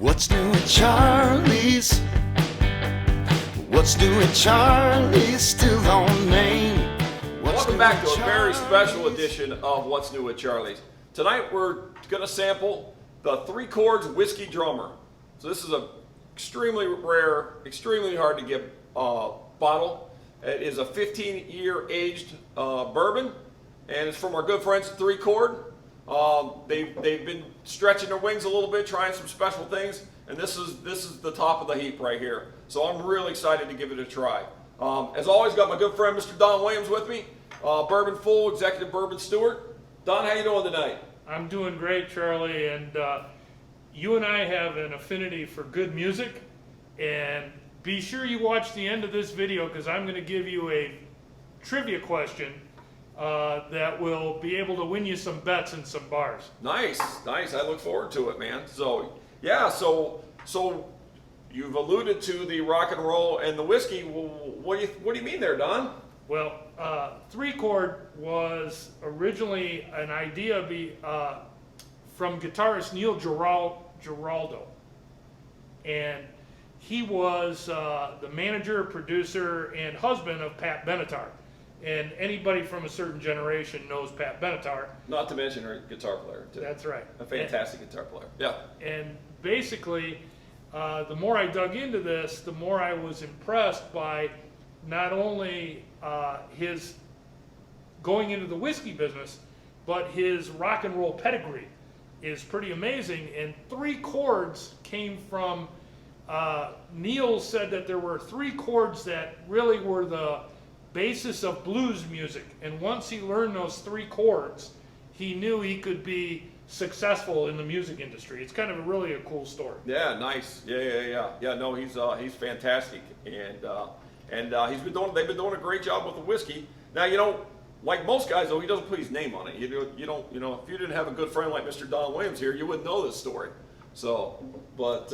What's new at Charlie's? What's new at Charlie's? Still on Main. Welcome back to a very special edition of What's New at Charlie's. Tonight we're going to sample the Three Chords Whiskey Drummer. So this is a extremely rare, extremely hard to get bottle. It is a 15-year aged bourbon, and it's from our good friends at Three Chord. They've been stretching their wings a little bit, trying some special things, and this is the top of the heap right here. So I'm really excited to give it a try. As always, got my good friend Mr. Don Williams with me, Bourbon Fool, Executive Bourbon Steward. Don, how you doing tonight? I'm doing great, Charlie, and you and I have an affinity for good music, and be sure you watch the end of this video because I'm going to give you a trivia question that will be able to win you some bets and some bars. Nice, nice. I look forward to it, man. So, yeah, so you've alluded to the rock and roll and the whiskey. What do you mean there, Don? Well, Three Chord was originally an idea from guitarist Neil Giraldo, and he was the manager, producer, and husband of Pat Benatar. And anybody from a certain generation knows Pat Benatar. Not to mention her guitar player, too. That's right. A fantastic guitar player. Yeah. And basically, the more I dug into this, the more I was impressed by not only his going into the whiskey business, but his rock and roll pedigree is pretty amazing. And Three Chords came from, Neil said that there were three chords that really were the basis of blues music, and once he learned those three chords, he knew he could be successful in the music industry. It's kind of really a cool story. Yeah, nice. Yeah. No, he's fantastic, and they've been doing a great job with the whiskey. Now, you know, like most guys though, he doesn't put his name on it. You don't, if you didn't have a good friend like Mr. Don Williams here, you wouldn't know this story. So, but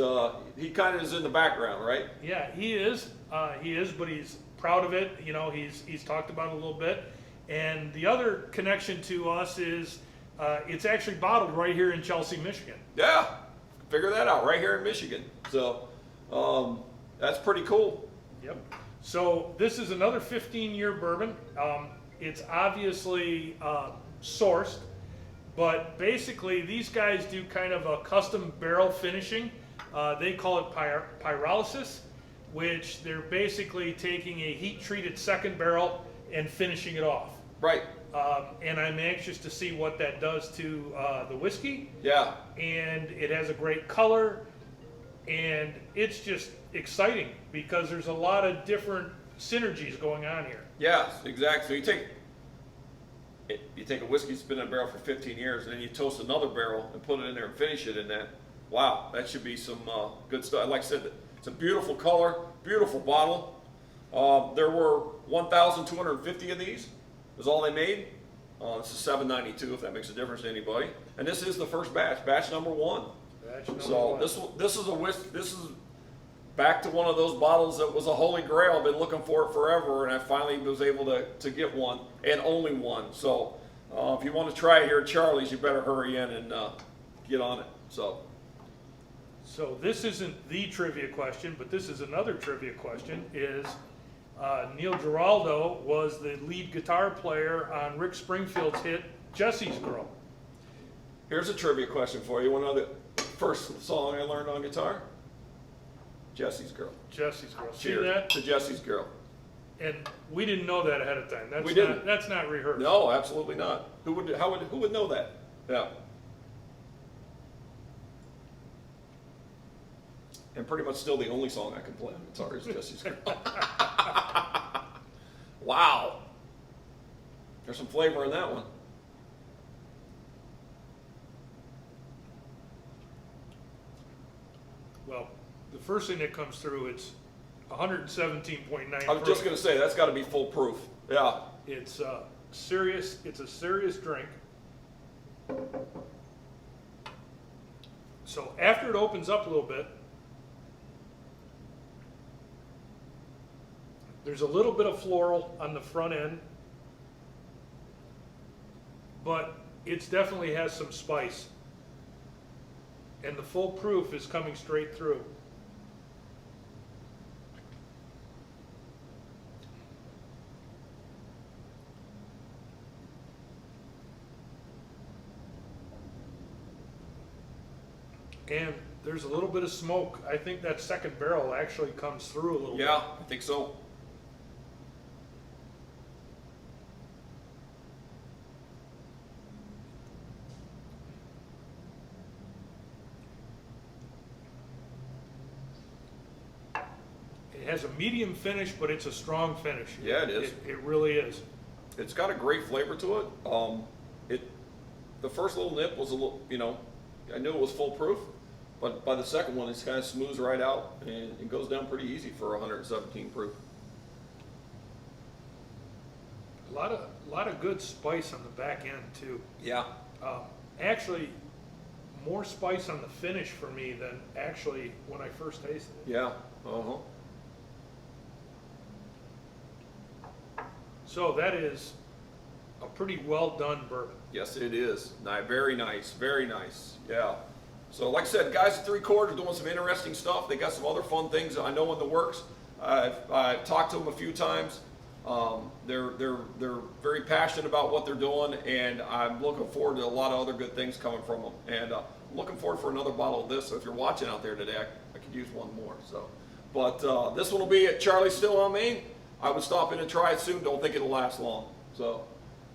he kind of is in the background, right? Yeah, he is, but he's proud of it. You know, he's talked about it a little bit. And the other connection to us is it's actually bottled right here in Chelsea, Michigan. Yeah, figure that out, right here in Michigan. So that's pretty cool. Yep. So this is another 15-year bourbon. It's obviously sourced, but basically these guys do kind of a custom barrel finishing. They call it pyrolysis, which they're basically taking a heat-treated second barrel and finishing it off. Right. And I'm anxious to see what that does to the whiskey. Yeah. And it has a great color, and it's just exciting because there's a lot of different synergies going on here. Yeah, exactly. So you take a whiskey that's been in a barrel for 15 years, and then you toast another barrel and put it in there and finish it in that. Wow, that should be some good stuff. Like I said, it's a beautiful color, beautiful bottle. There were 1,250 of these. Was all they made. This is 792, if that makes a difference to anybody. And this is the first batch number one. This is back to one of those bottles that was a holy grail. I've been looking for it forever, and I finally was able to get one, and only one. So if you want to try it here at Charlie's, you better hurry in and get on it. So this isn't the trivia question, but this is another trivia question, is Neil Giraldo was the lead guitar player on Rick Springfield's hit, Jesse's Girl. Here's a trivia question for you. You want to know the first song I learned on guitar? Jesse's Girl. Jesse's Girl. See Cheers that? To Jesse's Girl. And we didn't know that ahead of time. That's not rehearsed. No, absolutely not. Who would know that? Yeah. And pretty much still the only song I can play on guitar is Jesse's Girl. Wow. There's some flavor in that one. Well, the first thing that comes through, it's 117.9. I was just going to say, that's got to be full proof. Yeah. It's a serious drink. So after it opens up a little bit, there's a little bit of floral on the front end, but it definitely has some spice. and the full proof is coming straight through. And there's a little bit of smoke. I think that second barrel actually comes through a little bit. Yeah, I think so. It has a medium finish, but it's a strong finish. Yeah, it is. It really is. It's got a great flavor to it. The first little nip was a little, I knew it was foolproof, but by the second one, it's kind of smooths right out, and it goes down pretty easy for 117 proof. A lot of good spice on the back end too. Yeah. Actually, more spice on the finish for me than actually when I first tasted it. Yeah. Uh-huh. So that is a pretty well done bourbon. Yes, it is. Very nice. Very nice. Yeah. So like I said, guys at 3 Chord are doing some interesting stuff. They got some other fun things I know in the works. I've talked to them a few times. They're very passionate about what they're doing, and I'm looking forward to a lot of other good things coming from them. And I'm looking forward for another bottle of this. So if you're watching out there today, I could use one more. So, but this one will be at Charlie's Still on Main. I would stop in and try it soon. Don't think it'll last long. So,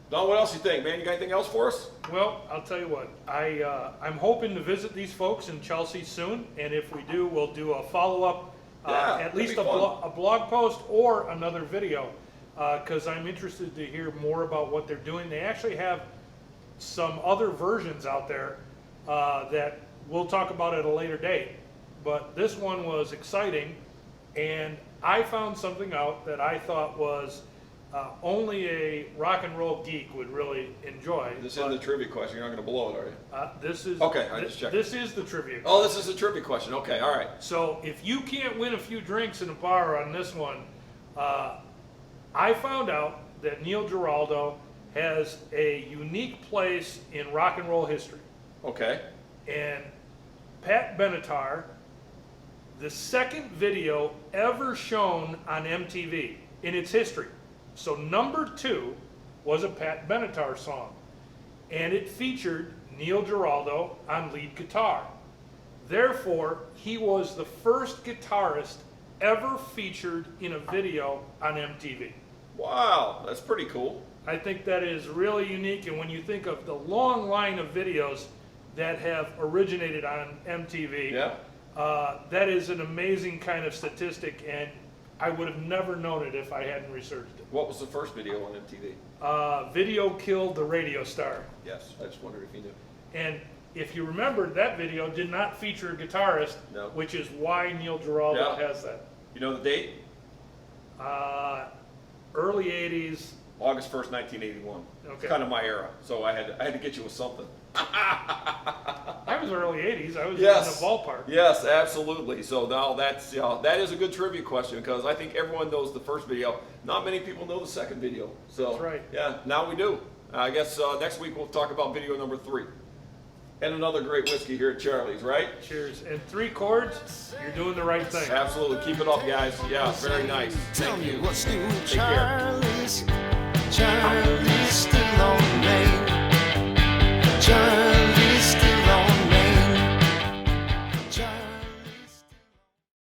Don, what else you think, man? You got anything else for us? Well, I'll tell you what. I'm hoping to visit these folks in Chelsea soon, and if we do, we'll do a follow-up, at least a blog post or another video, because I'm interested to hear more about what they're doing. They actually have some other versions out there that we'll talk about at a later date, but this one was exciting, and I found something out that I thought was only a rock and roll geek would really enjoy. This is the trivia question. You're not going to blow it, are you? This is okay. I just checked. This is the trivia. Oh, this is a trivia question. Okay, all right. So if you can't win a few drinks in a bar on this one, I found out that Neil Giraldo has a unique place in rock and roll history. Okay. And Pat Benatar, the second video ever shown on MTV in its history. So number 2 was a Pat Benatar song, and it featured Neil Giraldo on lead guitar. Therefore, he was the first guitarist ever featured in a video on MTV. Wow, that's pretty cool. I think that is really unique, and when you think of the long line of videos that have originated on MTV, yeah. That is an amazing kind of statistic, and I would have never known it if I hadn't researched it. What was the first video on MTV? Video Killed the Radio Star. Yes, I just wondered if you knew. And if you remember, that video did not feature a guitarist, no. Which is why Neil Giraldo has that. You know the date? Early 80s. August 1st, 1981. Okay. It's kind of my era, so I had to get you with something. I was early 80s. I was in the ballpark. Yes, absolutely. So now that is a good trivia question, because I think everyone knows the first video. Not many people know the second video. So that's right. Yeah, now we do. I guess next week we'll talk about video number 3. And another great whiskey here at Charlie's, right? Cheers. And 3 chords, you're doing the right thing. Absolutely. Keep it up, guys. Yeah, very nice. Tell Thank me you. what's new, Take care. Charlie's still on